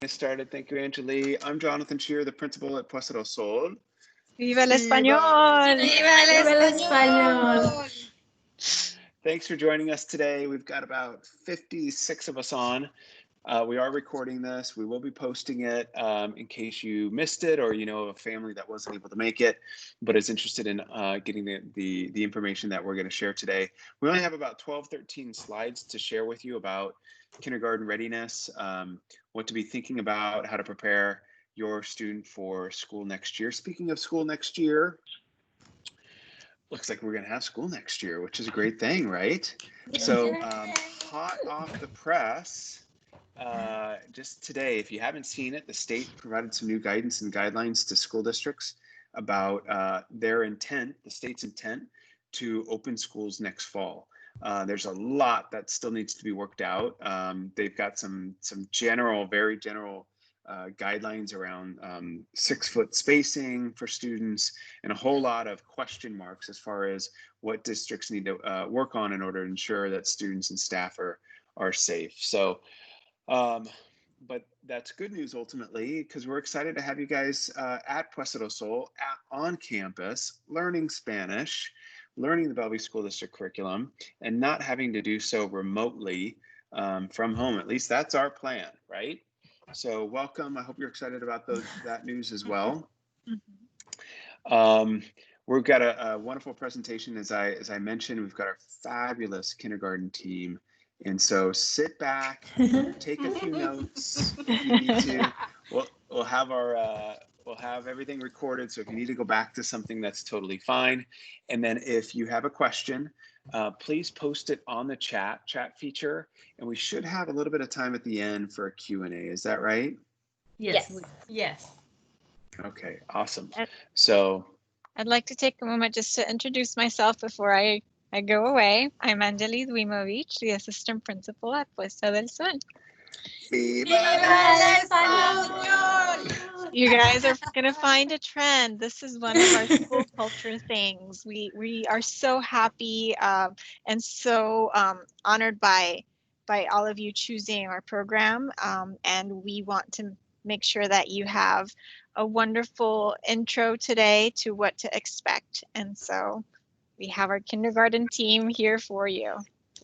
Started. Thank you, Angeli. I'm Jonathan Shear, the principal at Puesta. ¡Viva el español! ¡Viva el español! Thanks for joining us today. We've got about 56 of us on. We are recording this. We will be posting it in case you missed it or you know a family that wasn't able to make it, but is interested in getting the information that we're going to share today. We only have about 12, 13 slides to share with you about kindergarten readiness, what to be thinking about, how to prepare your student for school next year. Speaking of school next year, looks like we're going to have school next year, which is a great thing, right? So hot off the press, just today, if you haven't seen it, the state provided some new guidance and guidelines to school districts about their intent, the state's intent to open schools next fall. There's a lot that still needs to be worked out. They've got some general, very general guidelines around 6-foot spacing for students and a whole lot of question marks as far as what districts need to work on in order to ensure that students and staff are safe. So, but that's good news ultimately, because we're excited to have you guys at Puesta del Sol on campus, learning Spanish, learning the Bellevue School District curriculum, and not having to do so remotely from home. At least that's our plan, right? So welcome. I hope you're excited about that news as well. We've got a wonderful presentation. As I mentioned, we've got our fabulous kindergarten team. And so sit back, take a few notes if you need to. We'll have everything recorded. So if you need to go back to something, that's totally fine. And then if you have a question, please post it on the chat feature. And we should have a little bit of time at the end for a Q&A. Is that right? Yes. Yes. Okay, awesome. So I'd like to take a moment just to introduce myself before I go away. I'm Angeli Duimovich, the assistant principal at Puesta del Sol. Viva el español! You guys are going to find a trend. This is one of our school culture things. We are so happy and so honored by all of you choosing our program. And we want to make sure that you have a wonderful intro today to what to expect. And so we have our kindergarten team here for you.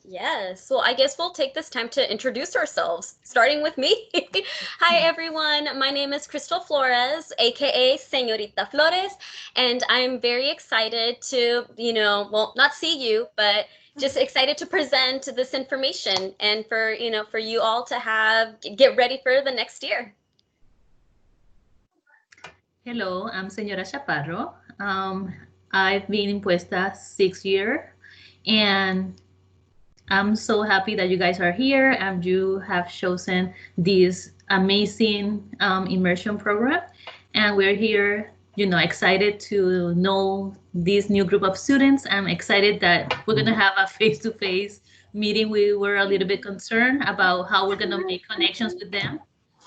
Yes, well, I guess we'll take this time to introduce ourselves, starting with me. Hi, everyone. My name is Crystal Flores, aka Señorita Flores, and I'm very excited to, well, not see you, but just excited to present this information and for you all to get ready for the next year. Hello, I'm Señora Chaparro. I've been in Puesta 6 years, and I'm so happy that you guys are here and you have chosen this amazing immersion program. And we're here, excited to know this new group of students. I'm excited that we're going to have a face-to-face meeting. We were a little bit concerned about how we're going to make connections with them,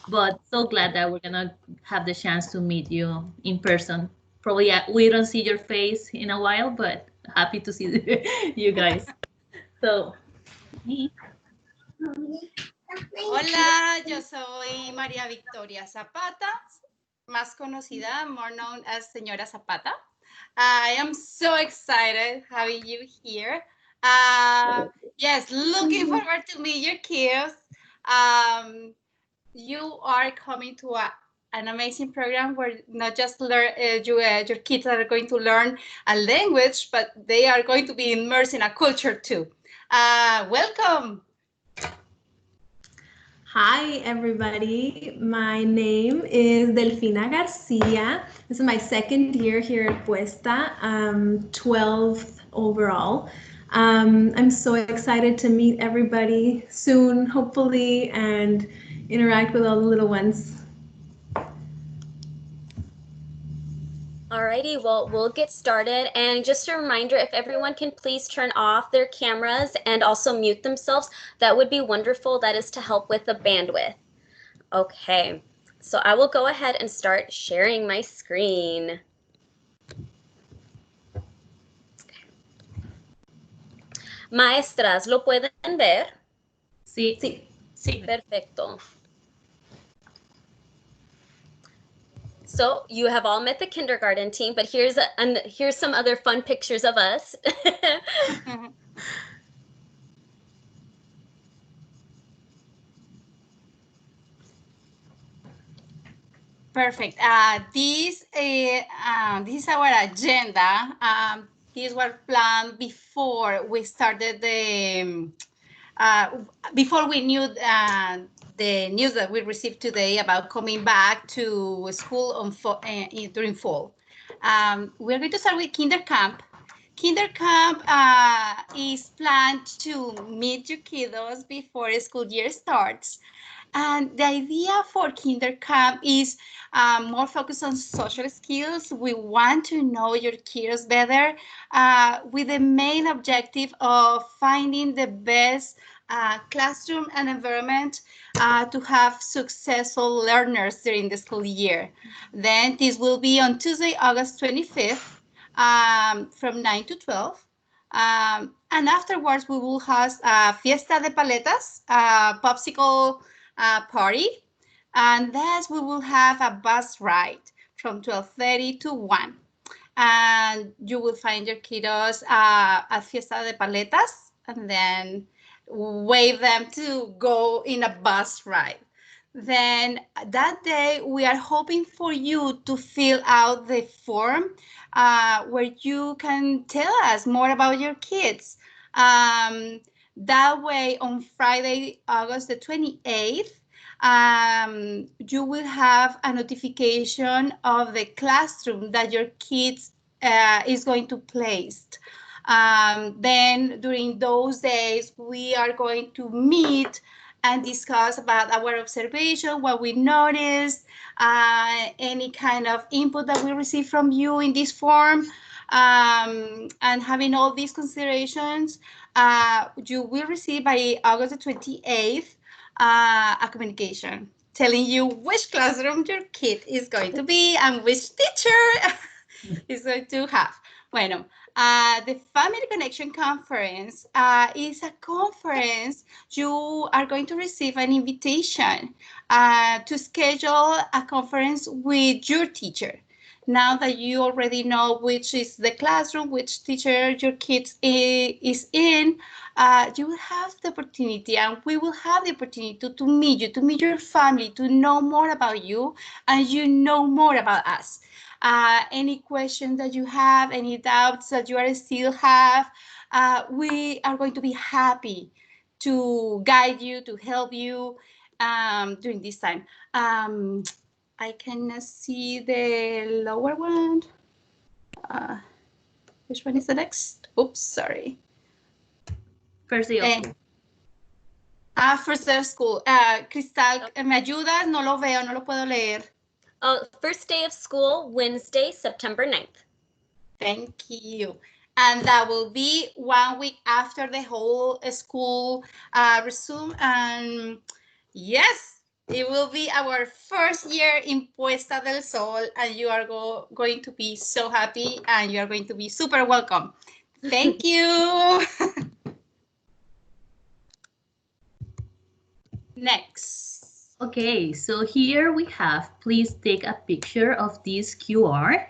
but so glad that we're going to have the chance to meet you in person. Probably we don't see your face in a while, but happy to see you guys. So, Hola, yo soy María Victoria Zapata, más conocida, more known as Señora Zapata. I am so excited having you here. Yes, looking forward to meet your kids. You are coming to an amazing program where not just your kids are going to learn a language, but they are going to be immersed in a culture too. Welcome. Hi, everybody. My name is Delfina Garcia. This is my second year here at Puesta, 12th overall. I'm so excited to meet everybody soon, hopefully, and interact with all the little ones. Alrighty, well, we'll get started. And just a reminder, if everyone can please turn off their cameras and also mute themselves, that would be wonderful. That is to help with the bandwidth. Okay, so I will go ahead and start sharing my screen. Maestras, ¿lo pueden ver? Sí. Sí. Perfecto. So you have all met the kindergarten team, but here's some other fun pictures of us. Perfect. This is our agenda. These were planned before we started before we knew the news that we received today about coming back to school during fall. We're going to start with Kinder Camp. Kinder Camp is planned to meet your kiddos before school year starts. And the idea for Kinder Camp is more focused on social skills. We want to know your kiddos better with the main objective of finding the best classroom and environment to have successful learners during the school year. Then this will be on Tuesday, August 25th from 9 to 12. And afterwards, we will have Fiesta de Paletas, popsicle party, and thus we will have a bus ride from 12:30 to 1, and you will find your kiddos at Fiesta de Paletas and then wave them to go in a bus ride. Then that day we are hoping for you to fill out the form where you can tell us more about your kids. That way, on Friday, August the 28th, you will have a notification of the classroom that your kids is going to place. Then during those days, we are going to meet and discuss about our observation, what we noticed, any kind of input that we receive from you in this form. And having all these considerations, you will receive by August the 28th a communication telling you which classroom your kid is going to be and which teacher is going to have. Bueno, the Family Connection Conference is a conference. You are going to receive an invitation to schedule a conference with your teacher. Now that you already know which is the classroom, which teacher your kids is in, you will have the opportunity, and we will have the opportunity to meet you, to meet your family, to know more about you, and you know more about us. Any questions that you have, any doubts that you are still have, we are going to be happy to guide you, to help you during this time. I cannot see the lower one. Which one is the next? Oops, sorry. First day of school. First day of school. Cristal, ¿me ayudas? No lo veo, no lo puedo leer. First day of school, Wednesday, September 9th. Thank you. And that will be 1 week after the whole school resume. And yes, it will be our first year in Puesta del Sol, and you are going to be so happy, and you are going to be super welcome. Thank you. Next. Okay, so here we have, please take a picture of this QR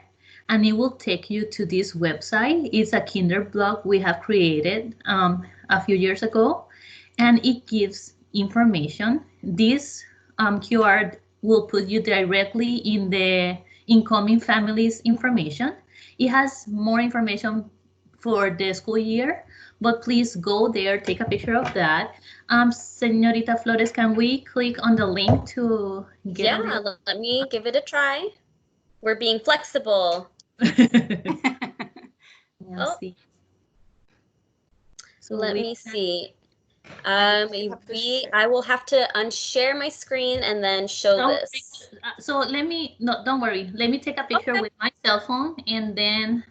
and it will take you to this website. It's a Kinder blog we have created a few years ago, and it gives information. This QR will put you directly in the incoming families information. It has more information for the school year, but please go there, take a picture of that. Señorita Flores, can we click on the link to get? Yeah, let me give it a try. We're being flexible. Oh. So let me see. Maybe I will have to unshare my screen and then show this. So let me, no, don't worry. Let me take a picture with my cell phone, and then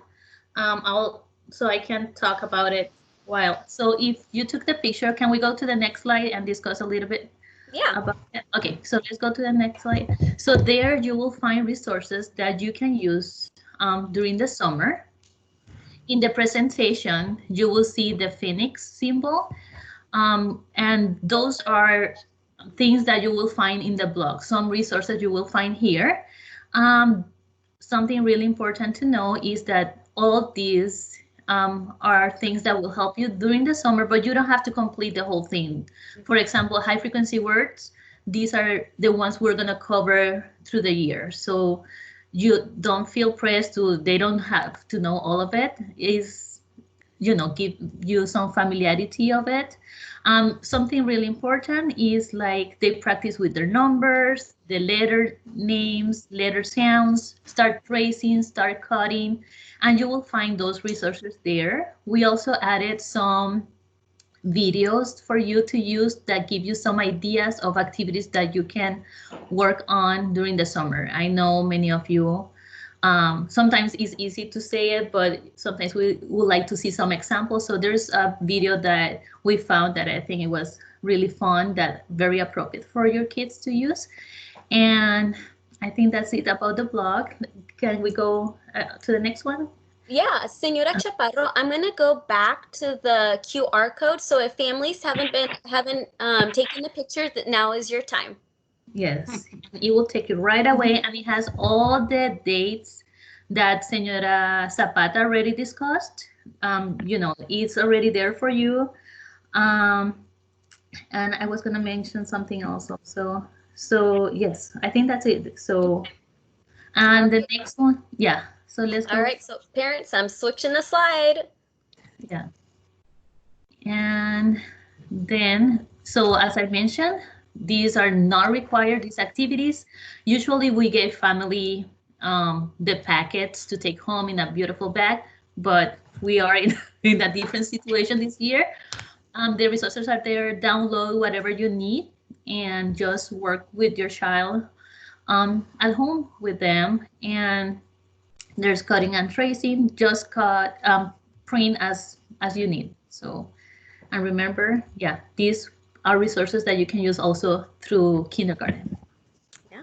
so I can talk about it while. So if you took the picture, can we go to the next slide and discuss a little bit? Yeah. About it? Okay, so let's go to the next slide. So there you will find resources that you can use during the summer. In the presentation, you will see the Phoenix symbol. And those are things that you will find in the blog, some resources you will find here. Something really important to know is that all these are things that will help you during the summer, but you don't have to complete the whole thing. For example, high frequency words, these are the ones we're going to cover through the year. So you don't feel pressed to, they don't have to know all of it. Is, you know, give you some familiarity of it. Something really important is like they practice with their numbers, the letter names, letter sounds, start tracing, start cutting, and you will find those resources there. We also added some videos for you to use that give you some ideas of activities that you can work on during the summer. I know many of you, sometimes it's easy to say it, but sometimes we would like to see some examples. So there's a video that we found that I think it was really fun, that very appropriate for your kids to use. And I think that's it about the blog. Can we go to the next one? Yeah, Señora Chaparro, I'm gonna go back to the QR code. So if families haven't taken the picture, that now is your time. Yes, it will take you right away, and it has all the dates that Señora Zapata already discussed. You know, it's already there for you. And I was gonna mention something else also. So yes, I think that's it. So, and the next one, yeah. So let's go. All right, so parents, I'm switching the slide. Yeah. And then, so as I mentioned, these are not required, these activities. Usually we give family the packets to take home in a beautiful bag, but we are in a different situation this year. The resources are there, download whatever you need and just work with your child at home with them. And there's cutting and tracing, just cut, print as you need. So, and remember, yeah, these are resources that you can use also through kindergarten. Yeah.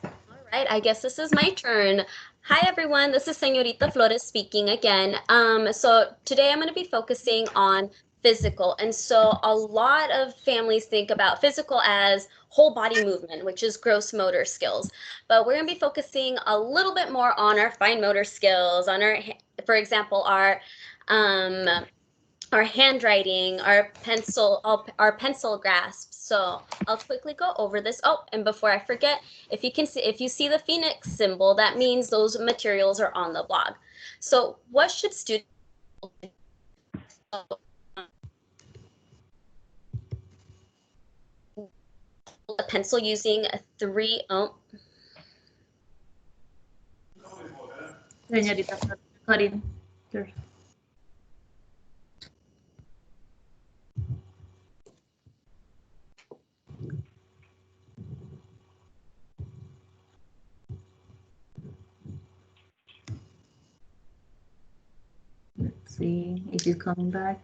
All right, I guess this is my turn. Hi everyone, this is Señorita Flores speaking again. So today I'm going to be focusing on physical. And so a lot of families think about physical as whole body movement, which is gross motor skills. But we're going to be focusing a little bit more on our fine motor skills, on our, for example, our handwriting, our pencil grasp. So I'll quickly go over this. Oh, and before I forget, if you see the Phoenix symbol, that means those materials are on the blog. So what should students a pencil using a 3 oh. Señorita Karin. Let's see if he's coming back.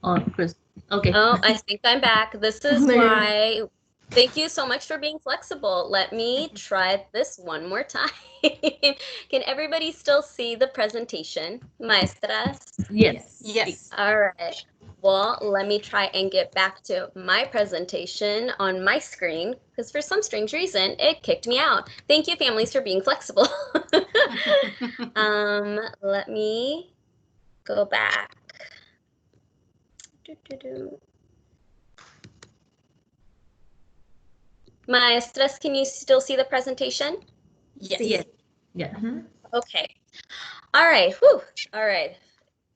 Oh, Chris. Okay. Oh, I think I'm back. This is why. Thank you so much for being flexible. Let me try this one more time. Can everybody still see the presentation, maestras? Yes. Yes. All right. Well, let me try and get back to my presentation on my screen, because for some strange reason, it kicked me out. Thank you, families, for being flexible. Let me go back. Maestras, can you still see the presentation? Yes. Yes. Yeah. Okay. All right. Whew. All right.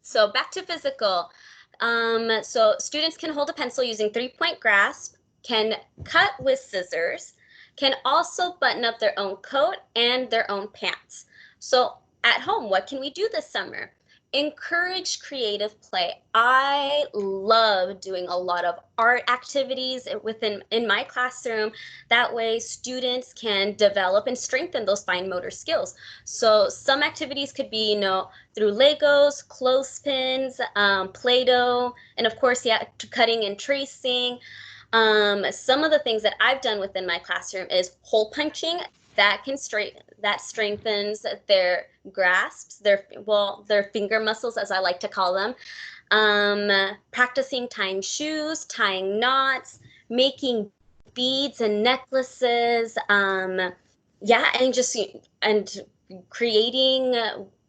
So back to physical. So students can hold a pencil using 3-point grasp, can cut with scissors, can also button up their own coat and their own pants. So at home, what can we do this summer? Encourage creative play. I love doing a lot of art activities in my classroom. That way students can develop and strengthen those fine motor skills. So some activities could be, through Legos, clothespins, Play-Doh, and of course, yeah, cutting and tracing. Some of the things that I've done within my classroom is hole punching. That strengthens their grasps, their finger muscles, as I like to call them. Practicing tying shoes, tying knots, making beads and necklaces, yeah, and just and creating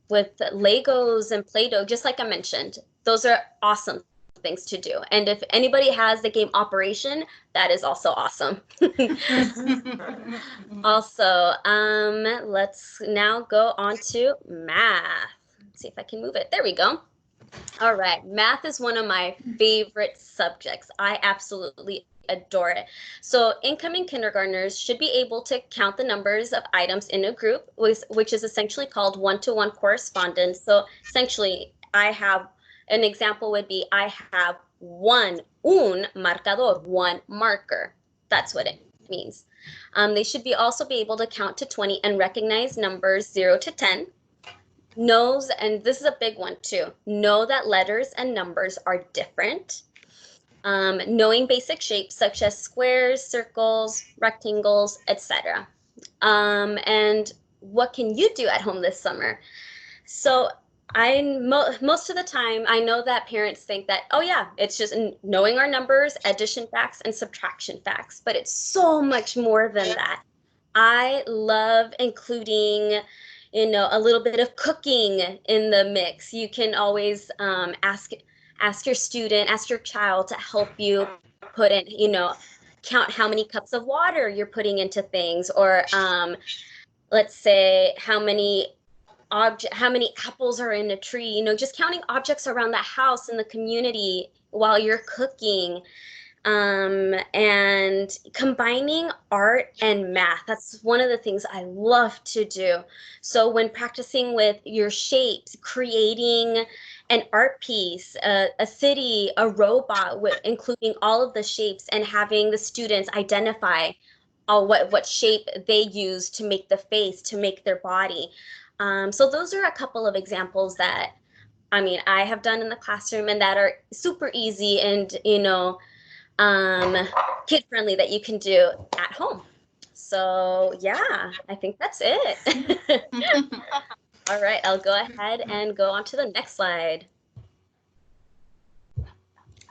with Legos and Play-Doh, just like I mentioned, those are awesome things to do. And if anybody has the game Operation, that is also awesome. Also, let's now go on to math. Let's see if I can move it. There we go. All right, math is one of my favorite subjects. I absolutely adore it. So incoming kindergartners should be able to count the numbers of items in a group, which is essentially called one-to-one correspondence. So essentially, I have an example would be I have un marcador, one marker. That's what it means. They should also be able to count to 20 and recognize numbers 0 to 10. Knows, and this is a big one too, know that letters and numbers are different. Knowing basic shapes such as squares, circles, rectangles, etc. And what can you do at home this summer? So most of the time, I know that parents think that, oh yeah, it's just knowing our numbers, addition facts, and subtraction facts, but it's so much more than that. I love including, a little bit of cooking in the mix. You can always ask your student, ask your child to help you put in, count how many cups of water you're putting into things, or let's say how many apples are in a tree, just counting objects around the house in the community while you're cooking. And combining art and math, that's one of the things I love to do. So when practicing with your shapes, creating an art piece, a city, a robot, including all of the shapes, and having the students identify what shape they use to make the face, to make their body. So those are a couple of examples that, I have done in the classroom and that are super easy and, kid-friendly that you can do at home. So yeah, I think that's it. All right, I'll go ahead and go on to the next slide.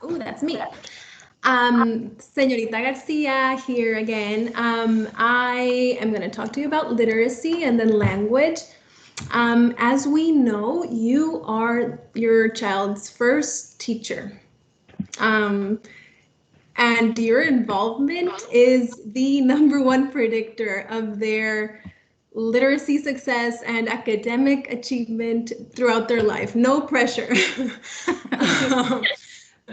Oh, that's me. Señorita Garcia here again. I am going to talk to you about literacy and then language. As we know, you are your child's first teacher. And your involvement is the #1 predictor of their literacy success and academic achievement throughout their life. No pressure.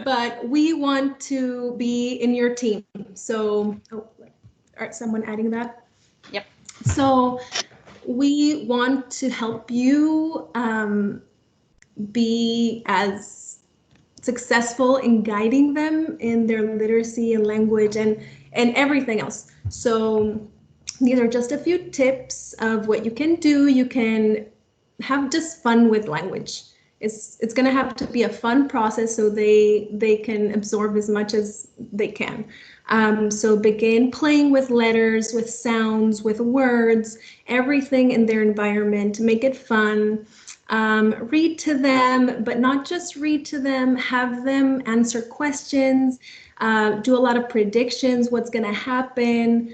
But we want to be in your team. So, someone adding that? Yep. So we want to help you be as successful in guiding them in their literacy and language and everything else. So these are just a few tips of what you can do. You can have just fun with language. It's going to have to be a fun process so they can absorb as much as they can. So begin playing with letters, with sounds, with words, everything in their environment. Make it fun. Read to them, but not just read to them, have them answer questions, do a lot of predictions, what's going to happen,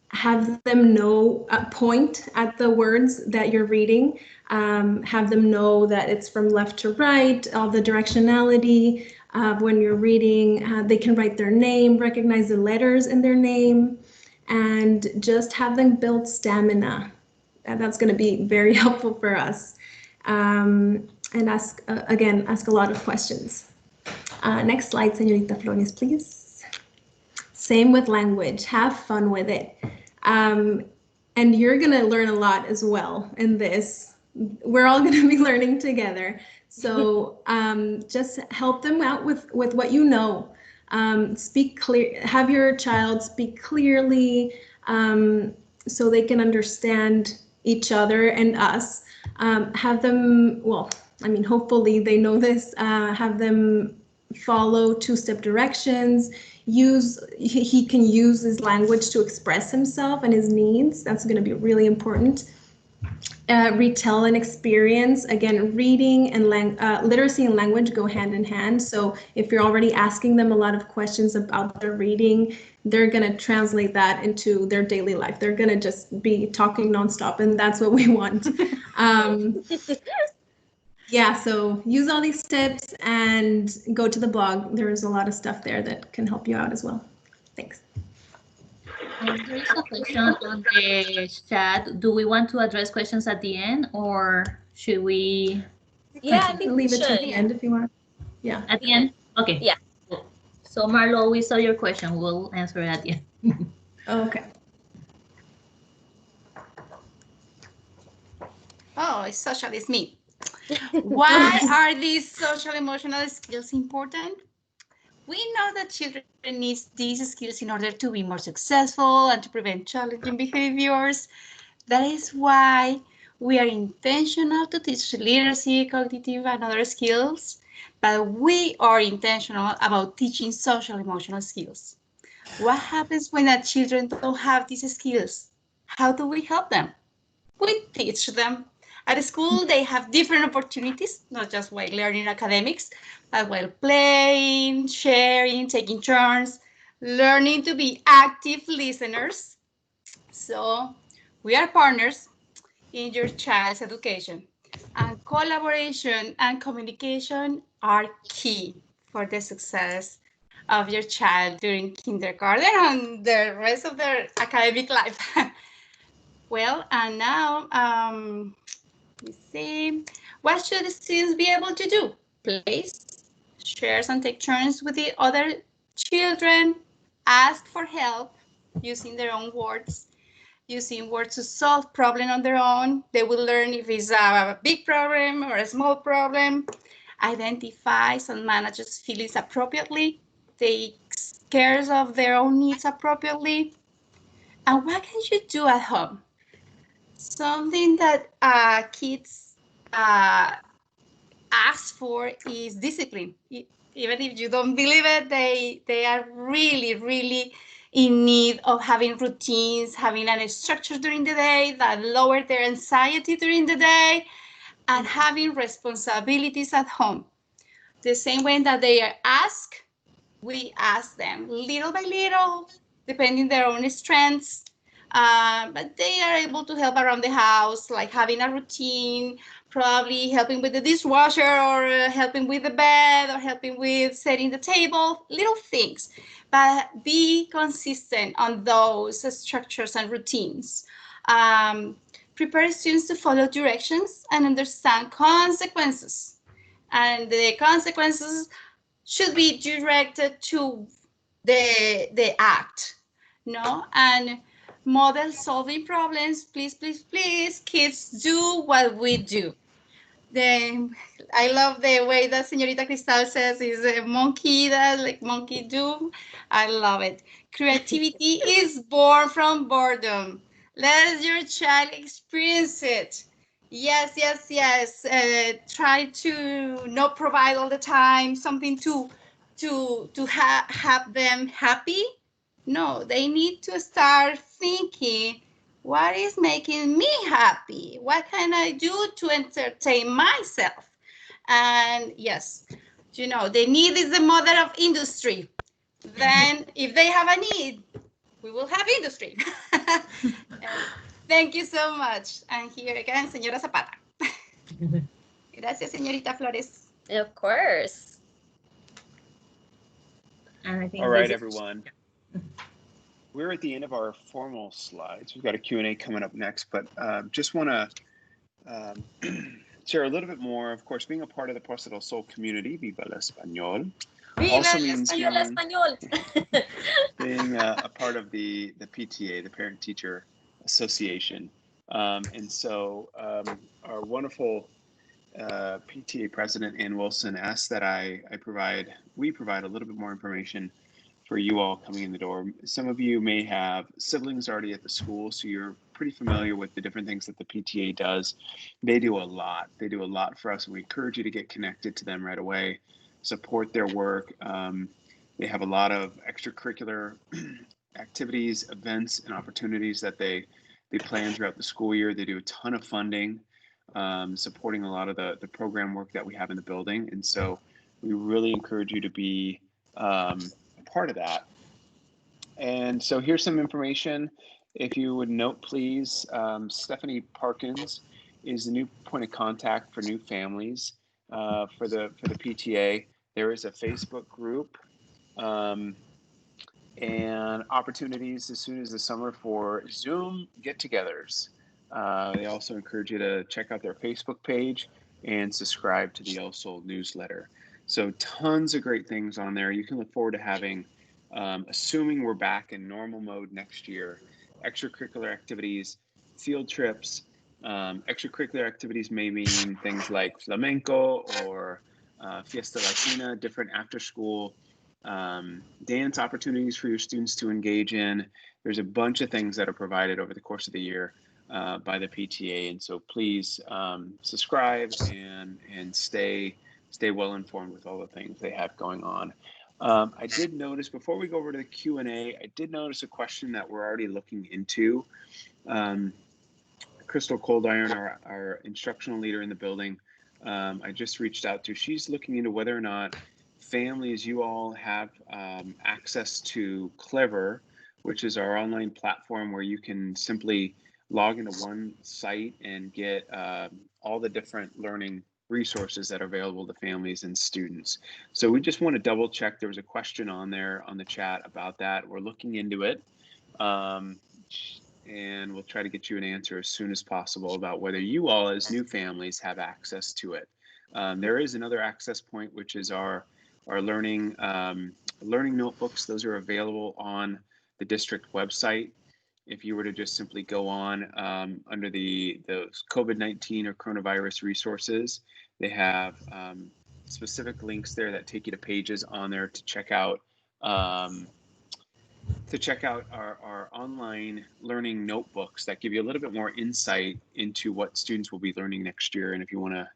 have them know, point at the words that you're reading, have them know that it's from left to right, all the directionality. When you're reading, they can write their name, recognize the letters in their name, and just have them build stamina. And that's going to be very helpful for us. And ask a lot of questions. Next slide, Señorita Flores, please. Same with language. Have fun with it. And you're going to learn a lot as well in this. We're all going to be learning together. So just help them out with what you know. Speak clear. Have your child speak clearly so they can understand each other and us. Have them, hopefully they know this, have them follow 2-step directions. He can use his language to express himself and his needs. That's going to be really important. retell an experience. Again, reading and literacy and language go hand in hand. So if you're already asking them a lot of questions about their reading, they're going to translate that into their daily life. They're going to just be talking nonstop, and that's what we want. Yeah, so use all these tips and go to the blog. There's a lot of stuff there that can help you out as well. Thanks. There is a question on the chat. Do we want to address questions at the end, or should we? Yeah, I think we leave it to should. the end if you want. Yeah. At the end? Okay. Yeah. Cool. So Marlo, we saw your question. We'll answer it at the end. Okay. Oh, it's social, it's me. Why are these social emotional skills important? We know that children need these skills in order to be more successful and to prevent challenging behaviors. That is why we are intentional to teach literacy, cognitive, and other skills, but we are intentional about teaching social emotional skills. What happens when our children don't have these skills? How do we help them? We teach them. At school, they have different opportunities, not just while learning academics, but while playing, sharing, taking turns, learning to be active listeners. So we are partners in your child's education, and collaboration and communication are key for the success of your child during kindergarten and the rest of their academic life. Well, and now, let's see, what should the students be able to do? Place, share and take turns with the other children, ask for help using their own words, using words to solve problem on their own. They will learn if it's a big problem or a small problem, identifies and manages feelings appropriately, takes care of their own needs appropriately. And what can you do at home? Something that kids ask for is discipline. Even if you don't believe it, they are really, really in need of having routines, having a structure during the day that lower their anxiety during the day, and having responsibilities at home. The same way that they are asked, we ask them little by little, depending their own strengths. But they are able to help around the house, like having a routine, probably helping with the dishwasher or helping with the bed or helping with setting the table, little things. But be consistent on those structures and routines. Prepare students to follow directions and understand consequences. And the consequences should be directed to the act, no? And model solving problems, please, please, please, kids do what we do. I love the way that Señorita Cristal says is a monkey that like monkey do. I love it. Creativity is born from boredom. Let your child experience it. Yes, yes, yes. Try to not provide all the time something to have them happy. No, they need to start thinking, what is making me happy? What can I do to entertain myself? And yes, you know, the need is the mother of industry. Then if they have a need, we will have industry. Thank you so much. And here again, Señora Zapata. Gracias, Señorita Flores. Of course. And I think All right, everyone. We're at the end of our formal slides. We've got a Q&A coming up next, but just want to share a little bit more. Of course, being a part of the Puesta del Sol community, Viva el Español, also means being a part of the PTA, the Parent Teacher Association. And so our wonderful PTA President Ann Wilson asked that we provide a little bit more information for you all coming in the door. Some of you may have siblings already at the school, so you're pretty familiar with the different things that the PTA does. They do a lot. They do a lot for us, and we encourage you to get connected to them right away, support their work. They have a lot of extracurricular activities, events, and opportunities that they They plan throughout the school year. They do a ton of funding, supporting a lot of the program work that we have in the building. And so we really encourage you to be a part of that. And so here's some information. If you would note, please, Stephanie Parkins is the new point of contact for new families for the PTA. There is a Facebook group and opportunities as soon as the summer for Zoom get-togethers. They also encourage you to check out their Facebook page and subscribe to the El Sol newsletter. So tons of great things on there. You can look forward to having, assuming we're back in normal mode next year, extracurricular activities, field trips. Extracurricular activities may mean things like flamenco or Fiesta Latina, different after-school dance opportunities for your students to engage in. There's a bunch of things that are provided over the course of the year by the PTA, and so please subscribe and stay well informed with all the things they have going on. I did notice, before we go over to the Q&A, I did notice a question that we're already looking into. Crystal Coldiron, our instructional leader in the building, I just reached out to. She's looking into whether or not families, you all have access to Clever, which is our online platform where you can simply log into one site and get all the different learning resources that are available to families and students. So we just want to double check. There was a question on there on the chat about that. We're looking into it. And we'll try to get you an answer as soon as possible about whether you all as new families have access to it. There is another access point, which is our learning notebooks. Those are available on the district website. If you were to just simply go on under the COVID-19 or coronavirus resources, they have specific links there that take you to pages on there to check out our online learning notebooks that give you a little bit more insight into what students will be learning next year. And if you want to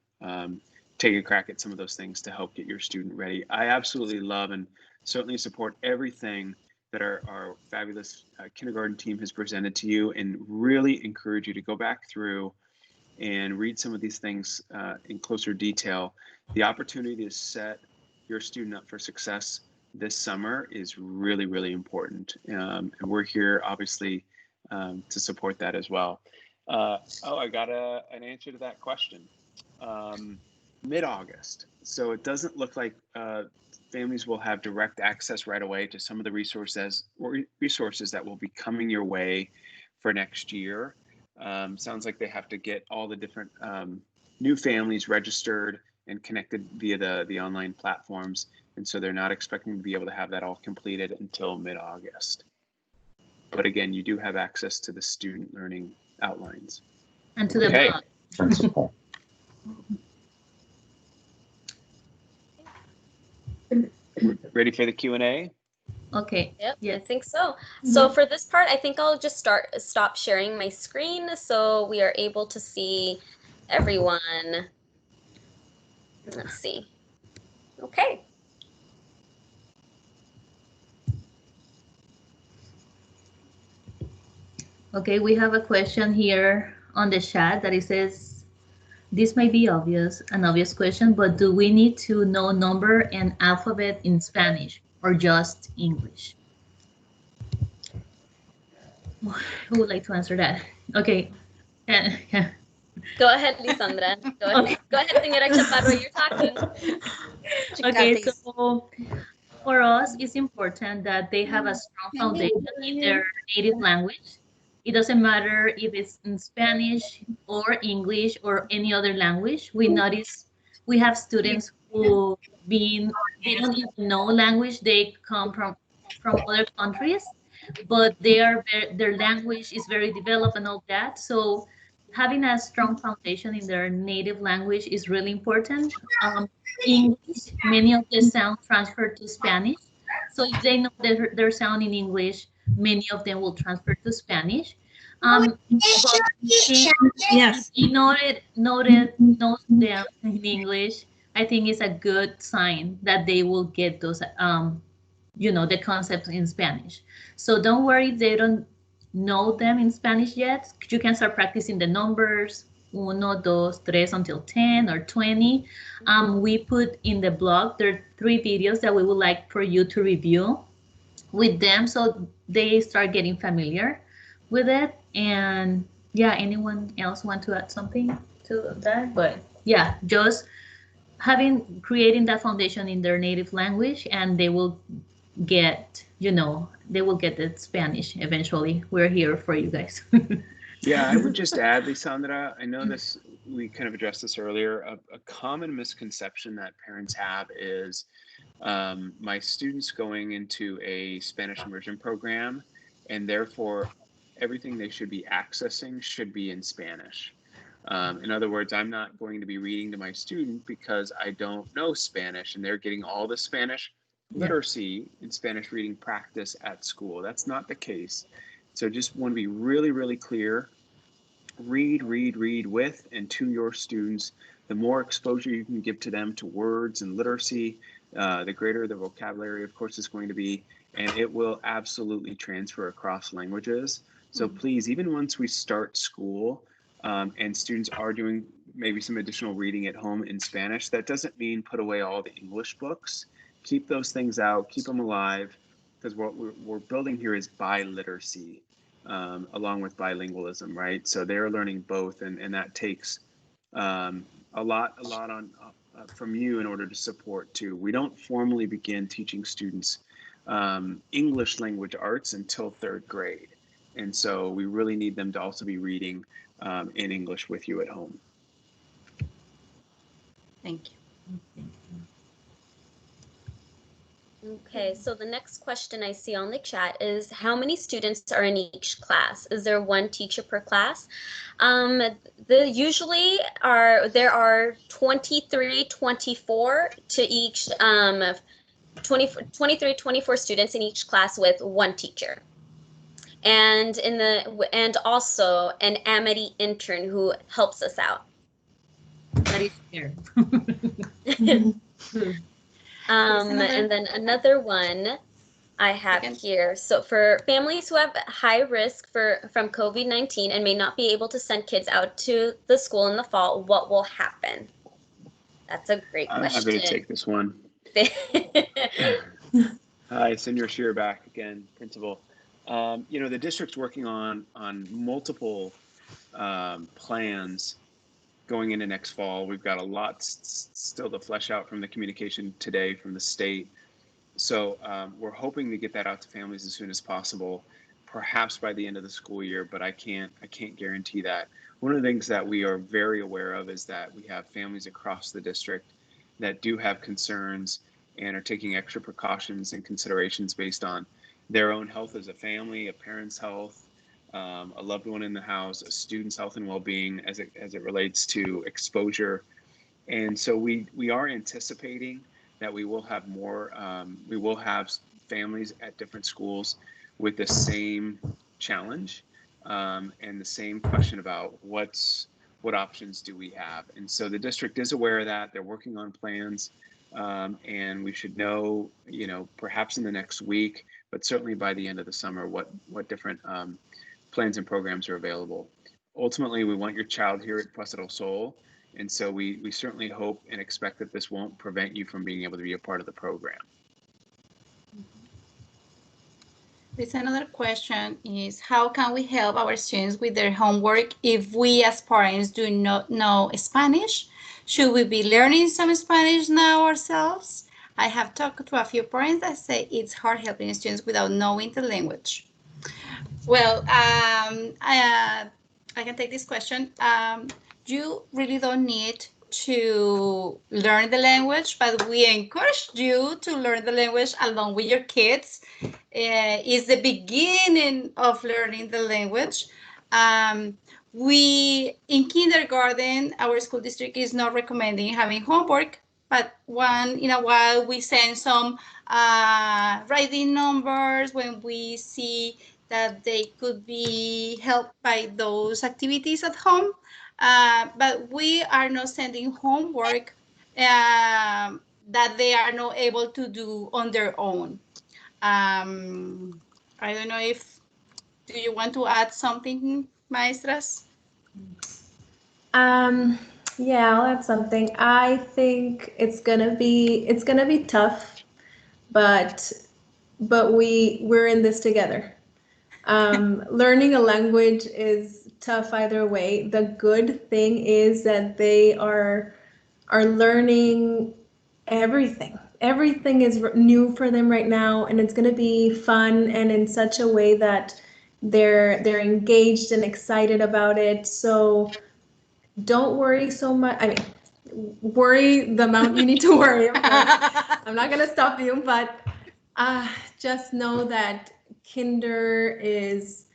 take a crack at some of those things to help get your student ready. I absolutely love and certainly support everything that our fabulous kindergarten team has presented to you, and really encourage you to go back through and read some of these things in closer detail. The opportunity to set your student up for success this summer is really, really important. And we're here obviously to support that as well. I got an answer to that question. Mid-August. So it doesn't look like families will have direct access right away to some of the resources that will be coming your way for next year. Sounds like they have to get all the different new families registered and connected via the online platforms. And so they're not expecting to be able to have that all completed until mid-August. But again, you do have access to the student learning outlines. And to the blog. Ready for the Q&A? Okay. Yep, yes. I think so. So for this part, I think I'll just stop sharing my screen so we are able to see everyone. Let's see. Okay. Okay, we have a question here on the chat that it says, this may be an obvious question, but do we need to know number and alphabet in Spanish or just English? Who would like to answer that? Okay. Go ahead, Lisandra. Go ahead. Okay. Go ahead, Señora Chaparro, you're talking. Okay, so for us, it's important that they have a strong foundation in their native language. It doesn't matter if it's in Spanish or English or any other language. We notice we have students who they don't even know language. They come from other countries, but their language is very developed and all that. So having a strong foundation in their native language is really important. English, many of the sound transfer to Spanish. So if they know their sound in English, many of them will transfer to Spanish. But Yes. if knows them in English, I think it's a good sign that they will get those the concepts in Spanish. So don't worry if they don't know them in Spanish yet, you can start practicing the numbers, uno, dos, tres, until 10 or 20. We put in the blog, there are 3 videos that we would like for you to review with them so they start getting familiar with it. And yeah, anyone else want to add something to that? But yeah, just creating that foundation in their native language, and they will get, they will get the Spanish eventually. We're here for you guys. Yeah, I would just add, Lisandra, I know this, we kind of addressed this earlier. A common misconception that parents have is my student's going into a Spanish immersion program, and therefore everything they should be accessing should be in Spanish. In other words, I'm not going to be reading to my student because I don't know Spanish, and they're getting all the Spanish literacy and Spanish reading practice at school. That's not the case. So just want to be really, really clear. Read with and to your students. The more exposure you can give to them to words and literacy, the greater the vocabulary, of course, is going to be, and it will absolutely transfer across languages. So please, even once we start school and students are doing maybe some additional reading at home in Spanish, that doesn't mean put away all the English books. Keep those things out, keep them alive, because what we're building here is biliteracy. Along with bilingualism, right? So they're learning both, and that takes a lot on from you in order to support too. We don't formally begin teaching students English language arts until 3rd grade, and so we really need them to also be reading in English with you at home. Thank you. Okay, so the next question I see on the chat is how many students are in each class? Is there 1 teacher per class? Usually there are 23, 24 to each 23, 24 students in each class with 1 teacher. And also an Amity intern who helps us out. That is fair. And then another one I have here. So for families who have high risk from COVID-19 and may not be able to send kids out to the school in the fall, what will happen? That's a great question. I'm going to take this one. Hi, Senor Shear back again, principal. The district's working on multiple plans going into next fall. We've got a lot still to flesh out from the communication today from the state. So we're hoping to get that out to families as soon as possible, perhaps by the end of the school year, but I can't guarantee that. One of the things that we are very aware of is that we have families across the district that do have concerns and are taking extra precautions and considerations based on their own health as a family, a parent's health, a loved one in the house, a student's health and well-being as it relates to exposure. And so we are anticipating that we will have more, we will have families at different schools with the same challenge and the same question about what options do we have. And so the district is aware of that. They're working on plans, and we should know, perhaps in the next week, but certainly by the end of the summer, what different plans and programs are available. Ultimately, we want your child here at Puesta del Sol, and so we certainly hope and expect that this won't prevent you from being able to be a part of the program. There's another question is, how can we help our students with their homework if we as parents do not know Spanish? Should we be learning some Spanish now ourselves? I have talked to a few parents that say it's hard helping students without knowing the language. Well, I can take this question. You really don't need to learn the language, but we encourage you to learn the language along with your kids. It's the beginning of learning the language. We, in kindergarten, our school district is not recommending having homework, but once in a while we send some writing numbers when we see that they could be helped by those activities at home. But we are not sending homework that they are not able to do on their own. I don't know if Do you want to add something, maestras? Yeah, I'll add something. I think it's gonna be tough, but we're in this together. Learning a language is tough either way. The good thing is that they are learning everything. Everything is new for them right now, and it's going to be fun and in such a way that they're engaged and excited about it. So don't worry so much. I mean, worry the amount you need to worry, of course. I'm not going to stop you, but just know that kinder is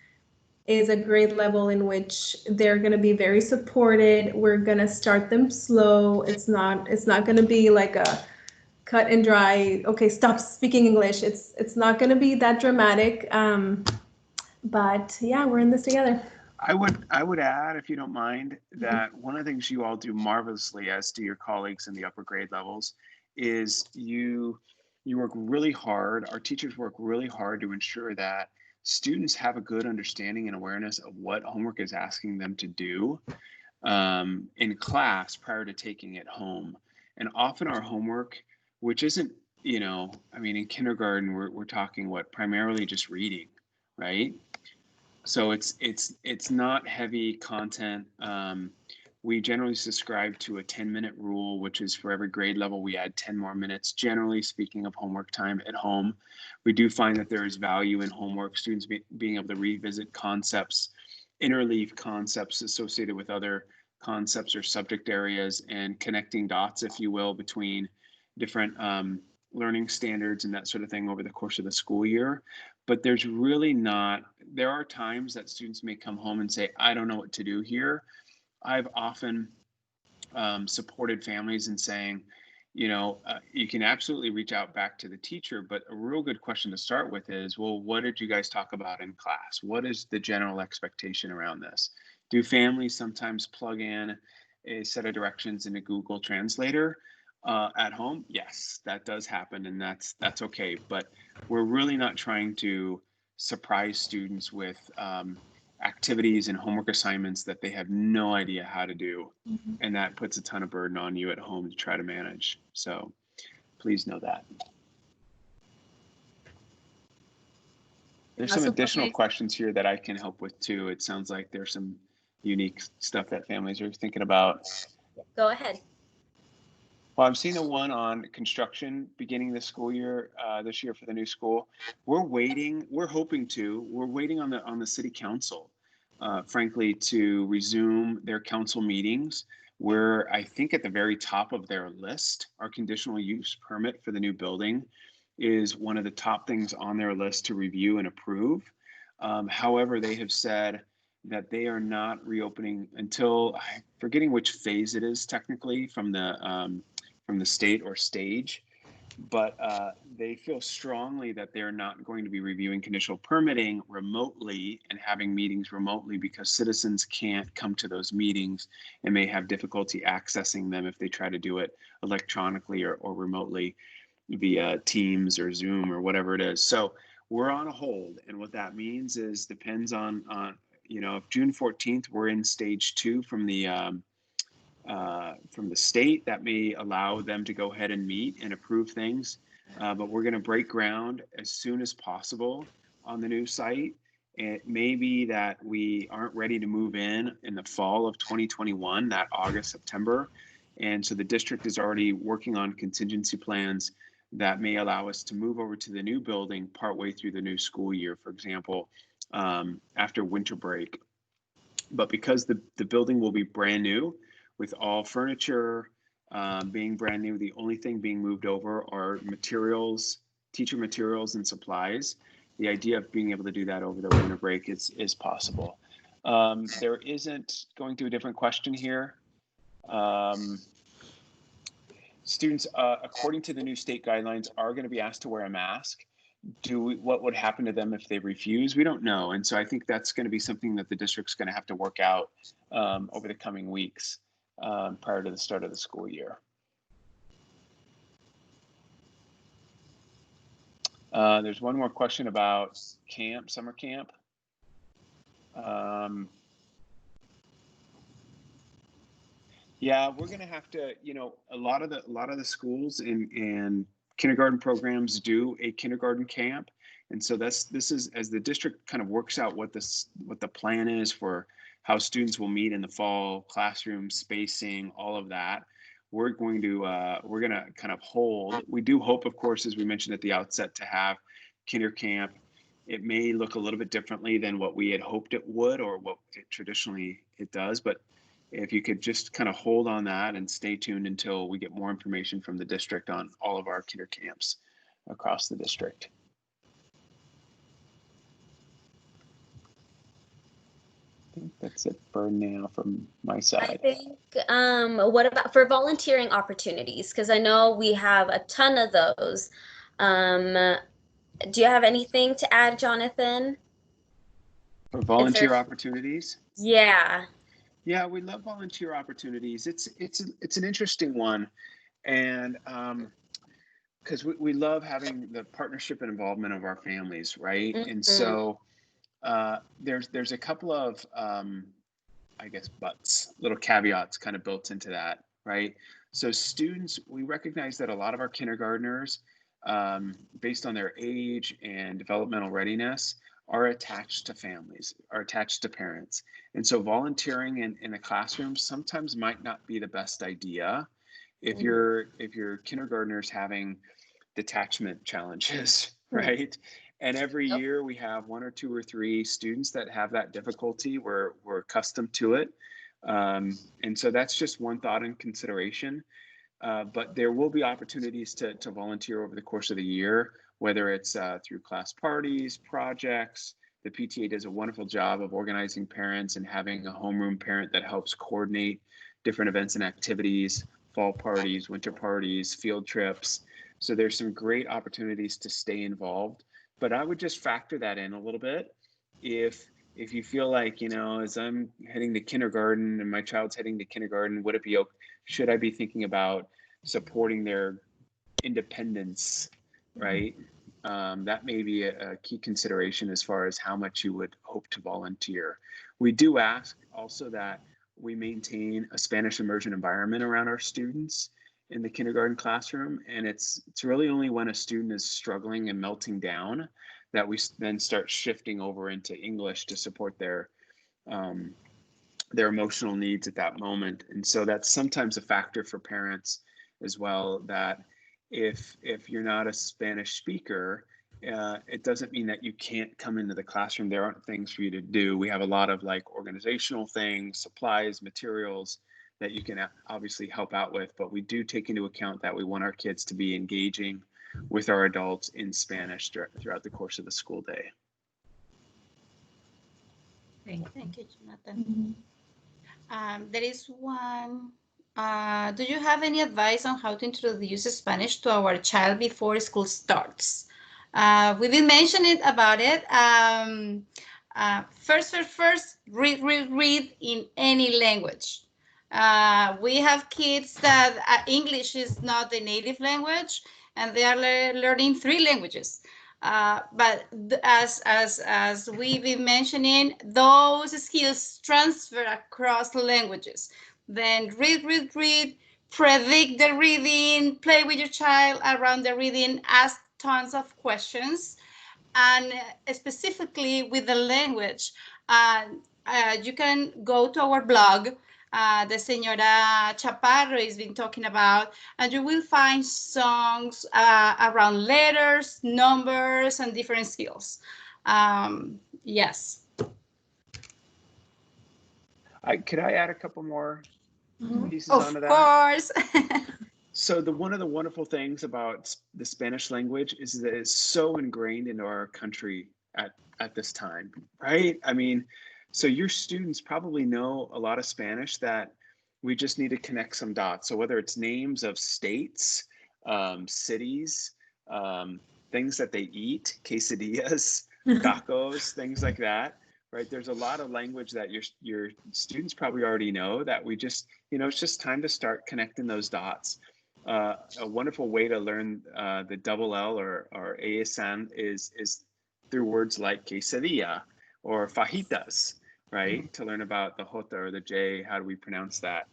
a grade level in which they're going to be very supported. We're going to start them slow. It's not going to be like a cut and dry, okay, stop speaking English. It's not going to be that dramatic. But yeah, we're in this together. I would add, if you don't mind, that one of the things you all do marvelously, as do your colleagues in the upper grade levels, is you work really hard. Our teachers work really hard to ensure that students have a good understanding and awareness of what homework is asking them to do in class prior to taking it home. And often our homework, which isn't, I mean, in kindergarten, we're talking primarily just reading, right? So it's not heavy content. We generally subscribe to a 10-minute rule, which is for every grade level, we add 10 more minutes, generally speaking, of homework time at home. We do find that there is value in homework, students being able to revisit concepts, interleave concepts associated with other concepts or subject areas, and connecting dots, if you will, between different learning standards and that sort of thing over the course of the school year. But there's really not, there are times that students may come home and say, I don't know what to do here. I've often supported families in saying, you can absolutely reach out back to the teacher, but a real good question to start with is, well, what did you guys talk about in class? What is the general expectation around this? Do families sometimes plug in a set of directions in a Google Translator at home? Yes, that does happen, and that's okay. But we're really not trying to surprise students with activities and homework assignments that they have no idea how to do. Mm-hmm. And that puts a ton of burden on you at home to try to manage. So please know that. There's some additional questions here that I can help with too. It sounds like there's some unique stuff that families are thinking about. Go ahead. Well, I'm seeing the one on construction beginning this school year, this year for the new school. We're waiting on the city council, frankly, to resume their council meetings. We're, I think, at the very top of their list. Our conditional use permit for the new building is one of the top things on their list to review and approve. However, they have said that they are not reopening until, I'm forgetting which phase it is technically from the state or stage, but they feel strongly that they're not going to be reviewing conditional permitting remotely and having meetings remotely because citizens can't come to those meetings and may have difficulty accessing them if they try to do it electronically or remotely via Teams or Zoom or whatever it is. So we're on a hold, and what that means is depends on if June 14th we're in stage 2 from the state, that may allow them to go ahead and meet and approve things. But we're going to break ground as soon as possible on the new site. It may be that we aren't ready to move in the fall of 2021, that August, September. And so the district is already working on contingency plans that may allow us to move over to the new building partway through the new school year, for example, after winter break. But because the building will be brand new, with all furniture being brand new, the only thing being moved over are materials, teacher materials and supplies. The idea of being able to do that over the winter break is possible. There isn't, going to a different question here. Students, according to the new state guidelines, are going to be asked to wear a mask. What would happen to them if they refuse? We don't know. And so I think that's going to be something that the district's going to have to work out over the coming weeks. Prior to the start of the school year. There's one more question about camp, summer camp. Yeah, we're going to have to, you know, a lot of the schools and kindergarten programs do a kindergarten camp. And so this is as the district kind of works out what the plan is for how students will meet in the fall, classroom spacing, all of that. We're going to kind of hold. We do hope, of course, as we mentioned at the outset, to have kinder camp. It may look a little bit differently than what we had hoped it would or what it traditionally it does, but if you could just kind of hold on that and stay tuned until we get more information from the district on all of our kinder camps across the district. I think that's it for now from my side. I think, what about for volunteering opportunities? Because I know we have a ton of those. Do you have anything to add, Jonathan? For volunteer opportunities? Yeah. Yeah, we love volunteer opportunities. It's an interesting one, and because we love having the partnership and involvement of our families, right? Mm-hmm. And so there's a couple of I guess little caveats kind of built into that, right? So students, we recognize that a lot of our kindergartners, based on their age and developmental readiness, are attached to families, are attached to parents. And so volunteering in the classroom sometimes might not be the best idea if your kindergartner's having detachment challenges, right? And every year we have 1 or 2 or 3 students that have that difficulty. We're accustomed to it. And so that's just one thought and consideration. But there will be opportunities to volunteer over the course of the year, whether it's through class parties, projects. The PTA does a wonderful job of organizing parents and having a homeroom parent that helps coordinate different events and activities, fall parties, winter parties, field trips. So there's some great opportunities to stay involved. But I would just factor that in a little bit. If you feel like, you know, as I'm heading to kindergarten and my child's heading to kindergarten, should I be thinking about supporting their independence, right? That may be a key consideration as far as how much you would hope to volunteer. We do ask also that we maintain a Spanish immersion environment around our students in the kindergarten classroom. And it's really only when a student is struggling and melting down that we then start shifting over into English to support their emotional needs at that moment. And so that's sometimes a factor for parents as well, that if you're not a Spanish speaker, it doesn't mean that you can't come into the classroom. There aren't things for you to do. We have a lot of like organizational things, supplies, materials that you can obviously help out with, but we do take into account that we want our kids to be engaging with our adults in Spanish throughout the course of the school day. Thank you, Jonathan. There is one. Do you have any advice on how to introduce Spanish to our child before school starts? We've been mentioning about it. First, read in any language. We have kids that English is not the native language, and they are learning 3 languages. But as we've been mentioning, those skills transfer across languages. Then read, predict the reading, play with your child around the reading, ask tons of questions, and specifically with the language, you can go to our blog, the Señora Chaparro has been talking about, and you will find songs around letters, numbers, and different skills. Yes. Could I add a couple more pieces onto that? Of course. So one of the wonderful things about the Spanish language is that it's so ingrained into our country at this time, right? I mean, so your students probably know a lot of Spanish that we just need to connect some dots. So whether it's names of states, cities, things that they eat, quesadillas, tacos, things like that, right? There's a lot of language that your students probably already know that we just, you know, it's just time to start connecting those dots. A wonderful way to learn the double L or ASN is through words like quesadilla or fajitas. right? To learn about the jota or the J, how do we pronounce that?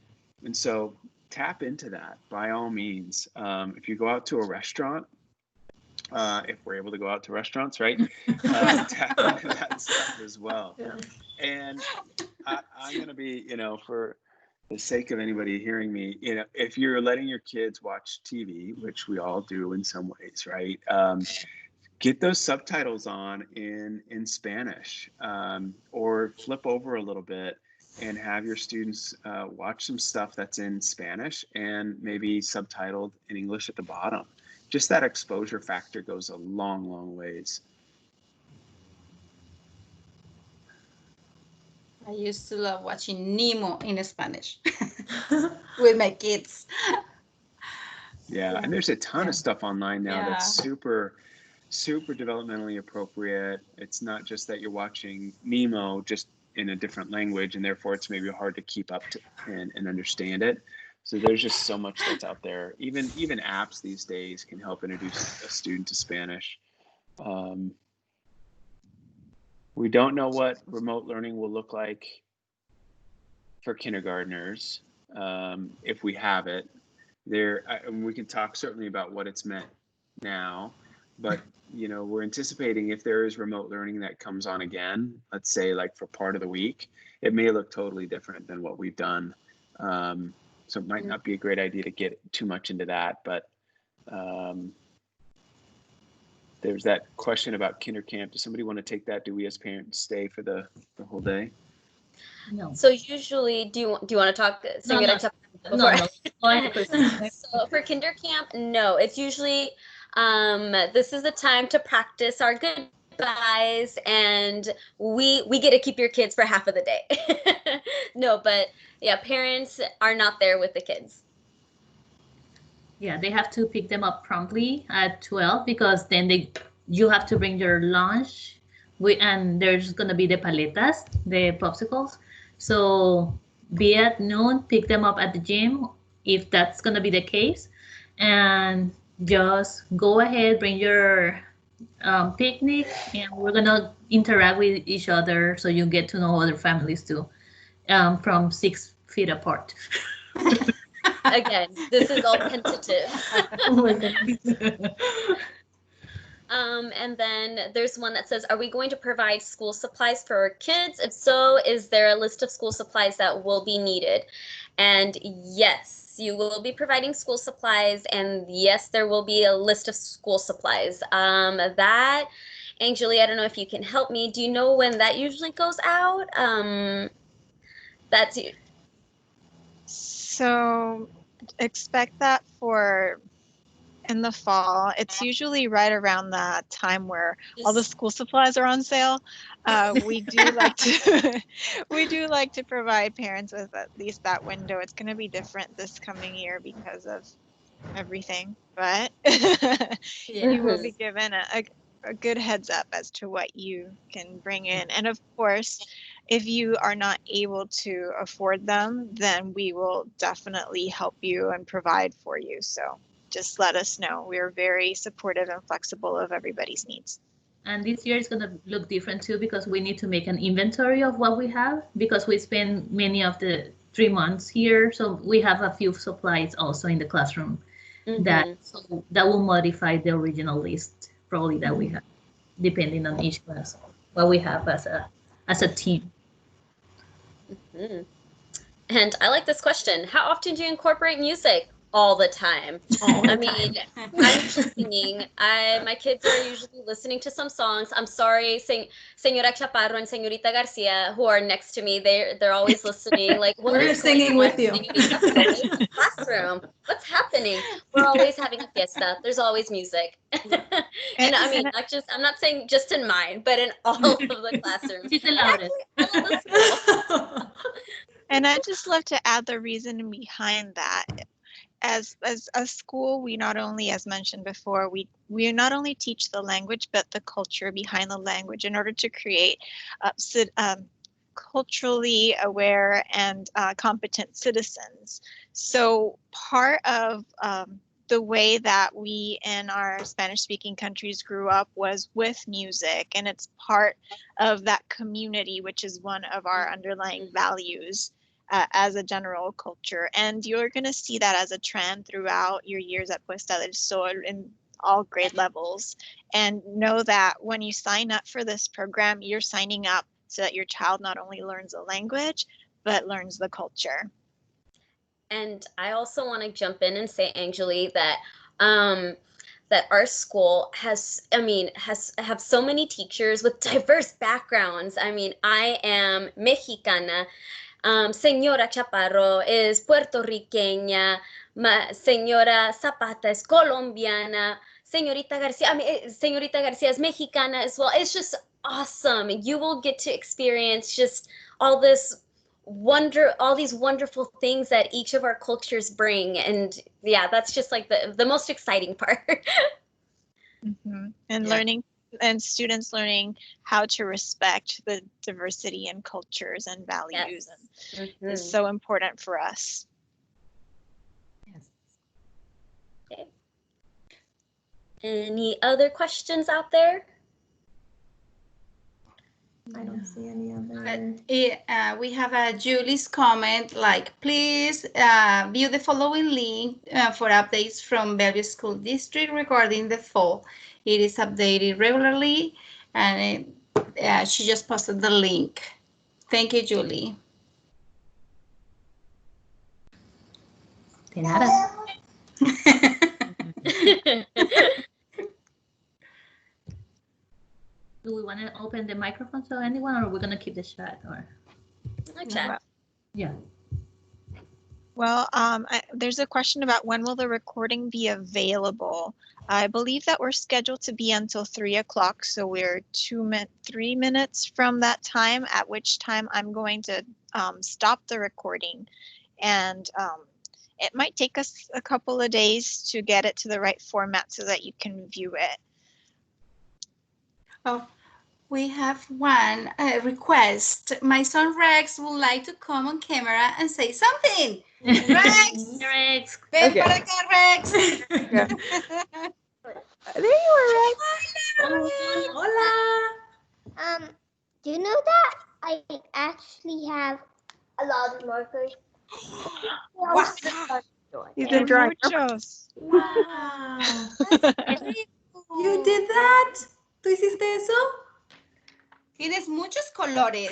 And so tap into that by all means. If you go out to a restaurant, if we're able to go out to restaurants, right? Tap into that stuff as well. And I'm going to be, for the sake of anybody hearing me, if you're letting your kids watch TV, which we all do in some ways, right? Get those subtitles on in Spanish, or flip over a little bit and have your students watch some stuff that's in Spanish and maybe subtitled in English at the bottom. Just that exposure factor goes a long, long ways. I used to love watching Nemo in Spanish with my kids. Yeah, and there's a ton of stuff online now that's Yeah. super developmentally appropriate. It's not just that you're watching Nemo just in a different language, and therefore it's maybe hard to keep up to and understand it. So there's just so much that's out there. Even apps these days can help introduce a student to Spanish. We don't know what remote learning will look like for kindergartners, if we have it. And we can talk certainly about what it's meant now, but we're anticipating if there is remote learning that comes on again, let's say like for part of the week, it may look totally different than what we've done. So it might not be a great idea to get too much into that, but there's that question about kinder camp. Does somebody want to take that? Do we as parents stay for the whole day? No. So usually, do you want to talk, Señora Chaparro, No. before? Go ahead, Kristen. So for kinder camp, no, it's usually this is the time to practice our goodbyes, and we get to keep your kids for half of the day. No, but yeah, parents are not there with the kids. Yeah, they have to pick them up promptly at 12 because then you have to bring your lunch, and there's gonna be the paletas, the popsicles. So be at noon, pick them up at the gym if that's gonna be the case, and just go ahead, bring your picnic, and we're gonna interact with each other so you get to know other families too, from 6 feet apart. Again, this is all tentative. Oh my God. And then there's one that says, are we going to provide school supplies for our kids? If so, is there a list of school supplies that will be needed? And yes, you will be providing school supplies, and yes, there will be a list of school supplies. That, Angelie, I don't know if you can help me. Do you know when that usually goes out? That's you. So expect that for in the fall. It's usually right around that time where all the school supplies are on sale. We do like to provide parents with at least that window. It's going to be different this coming year because of everything, but you will be given a good heads up as to what you can bring in. And of course, if you are not able to afford them, then we will definitely help you and provide for you. So just let us know. We're very supportive and flexible of everybody's needs. And this year is going to look different too because we need to make an inventory of what we have because we spend many of the 3 months here. So we have a few supplies also in the classroom that will modify the original list probably that we have, depending on each class, what we have as a team. And I like this question. How often do you incorporate music? All the time. I mean, I'm singing. My kids are usually listening to some songs. I'm sorry, Señora Chaparro and Señorita Garcia, who are next to me, they're always listening. Like, we're singing with you. Classroom. What's happening? We're always having a fiesta. There's always music. And I mean, I'm not saying just in mine, but in all of the classrooms. She's the loudest. And I just love to add the reason behind that. As a school, we not only, as mentioned before, we not only teach the language, but the culture behind the language in order to create culturally aware and competent citizens. So part of the way that we in our Spanish-speaking countries grew up was with music, and it's part of that community, which is one of our underlying values as a general culture. And you're going to see that as a trend throughout your years at Puesta del Sol in all grade levels. And know that when you sign up for this program, you're signing up so that your child not only learns a language, but learns the culture. And I also want to jump in and say, Angeli, that that our school have so many teachers with diverse backgrounds. I mean, I am Mexicana. Señora Chaparro is Puerto Riqueña. Señora Zapata is Colombiana. Señorita Garcia is Mexicana as well. It's just awesome. You will get to experience just all these wonderful things that each of our cultures bring. And yeah, that's just like the most exciting part. And learning, and students learning how to respect the diversity in cultures and values, and is so important for us. Okay. Any other questions out there? I don't see any other. We have a Julie's comment like, please view the following link for updates from Bellevue School District regarding the fall. It is updated regularly, and she just posted the link. Thank you, Julie. De nada. Do we want to open the microphone to anyone, or we're going to keep the chat? Or Chat. yeah. Well, there's a question about when will the recording be available. I believe that we're scheduled to be until 3 o'clock, so we're 3 minutes from that time, at which time I'm going to stop the recording. And it might take us a couple of days to get it to the right format so that you can view it. Oh, we have one request. My son Rex would like to come on camera and say something. Rex! Rex! Ven para acá, Rex! There you are, Rex. Hola! Do you know that I actually have a lot of markers? Wow. He's a drawing. Wow. You did that? ¿Tú hiciste eso? Tienes muchos colores.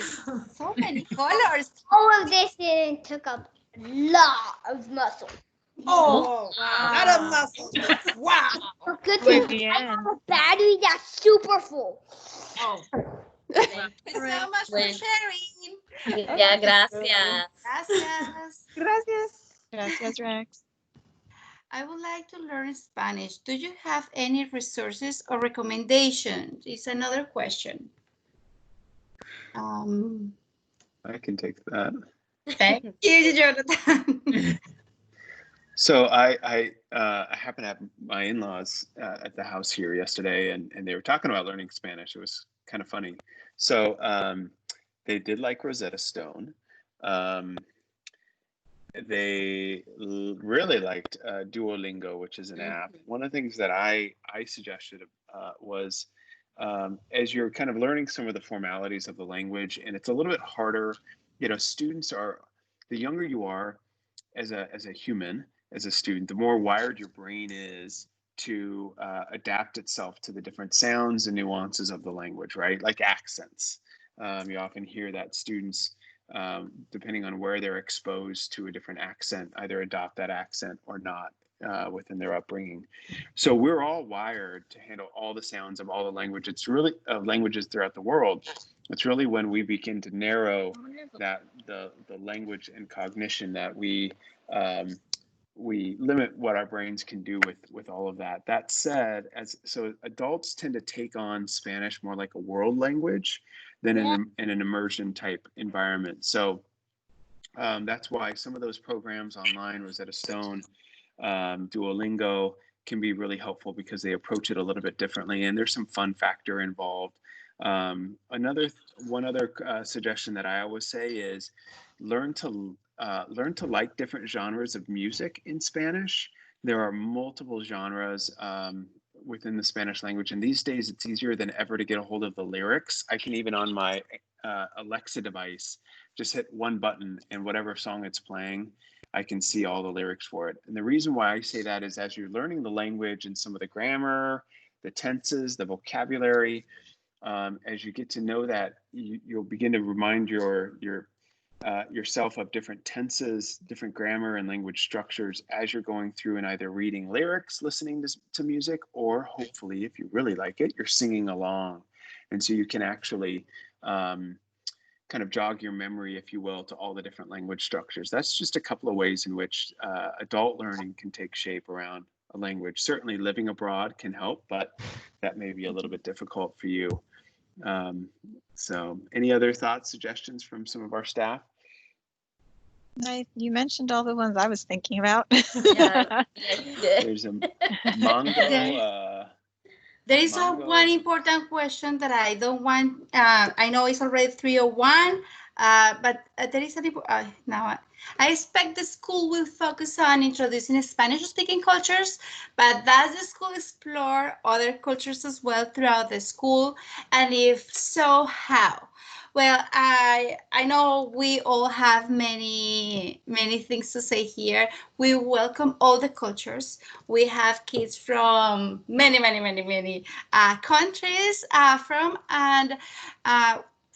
So many colors. All of this didn't took up a lot of muscle. Oh, wow. Not a muscle. Wow. But good thing I have a battery that's super full. Oh. Thank you so much for sharing. Yeah, gracias. Gracias. Gracias, Rex. I would like to learn Spanish. Do you have any resources or recommendations? It's another question. I can take that. Thank you, Jonathan. So I happened to have my in-laws at the house here yesterday, and they were talking about learning Spanish. It was kind of funny. So they did like Rosetta Stone. They really liked Duolingo, which is an app. One of the things that I suggested was as you're kind of learning some of the formalities of the language, and it's a little bit harder, you know, students are, the younger you are as a human, as a student, the more wired your brain is to adapt itself to the different sounds and nuances of the language, right? Like accents. You often hear that students, depending on where they're exposed to a different accent, either adopt that accent or not within their upbringing. So we're all wired to handle all the sounds of all the language. It's really languages throughout the world. It's really when we begin to narrow that the language and cognition that we limit what our brains can do with all of that. That said, so adults tend to take on Spanish more like a world language than in an immersion type environment. So that's why some of those programs online, Rosetta Stone, Duolingo, can be really helpful because they approach it a little bit differently, and there's some fun factor involved. One other suggestion that I always say is learn to like different genres of music in Spanish. There are multiple genres within the Spanish language, and these days it's easier than ever to get a hold of the lyrics. I can even on my Alexa device just hit one button, and whatever song it's playing, I can see all the lyrics for it. And the reason why I say that is as you're learning the language and some of the grammar, the tenses, the vocabulary, as you get to know that, you'll begin to remind yourself of different tenses, different grammar and language structures as you're going through and either reading lyrics, listening to music, or hopefully, if you really like it, you're singing along. And so you can actually kind of jog your memory, if you will, to all the different language structures. That's just a couple of ways in which adult learning can take shape around a language. Certainly living abroad can help, but that may be a little bit difficult for you. So any other thoughts, suggestions from some of our staff? You mentioned all the ones I was thinking about. Yeah. There's a Mongo. There is Mongo. one important question that I don't want. I know it's already 3:01, but there is now. I expect the school will focus on introducing Spanish-speaking cultures, but does the school explore other cultures as well throughout the school? And if so, how? Well, I know we all have many things to say here. We welcome all the cultures. We have kids from many countries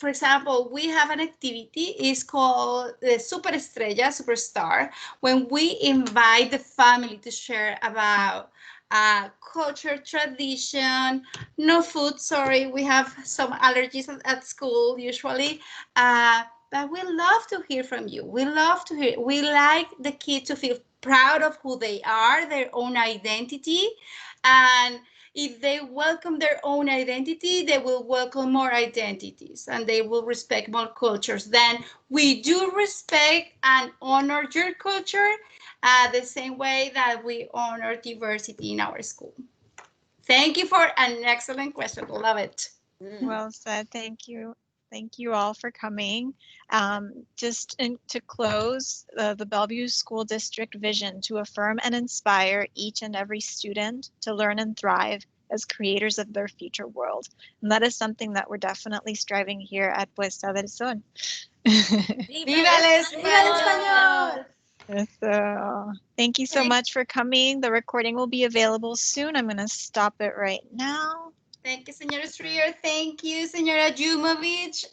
for example, we have an activity, it's called the Superstar, when we invite the family to share about culture, tradition, no food, sorry, we have some allergies at school usually, but we love to hear from you. We like the kids to feel proud of who they are, their own identity, and if they welcome their own identity, they will welcome more identities and they will respect more cultures. Then we do respect and honor your culture the same way that we honor diversity in our school. Thank you for an excellent question. Love it. Well said. Thank you. Thank you all for coming. To close, the Bellevue School District vision to affirm and inspire each and every student to learn and thrive as creators of their future world. And that is something that we're definitely striving here at Puesta del Sol. ¡Viva el español! So, thank you so much for coming. The recording will be available soon. I'm going to stop it right now. Thank you, Señora Strier. Thank you, Señora Jumovich.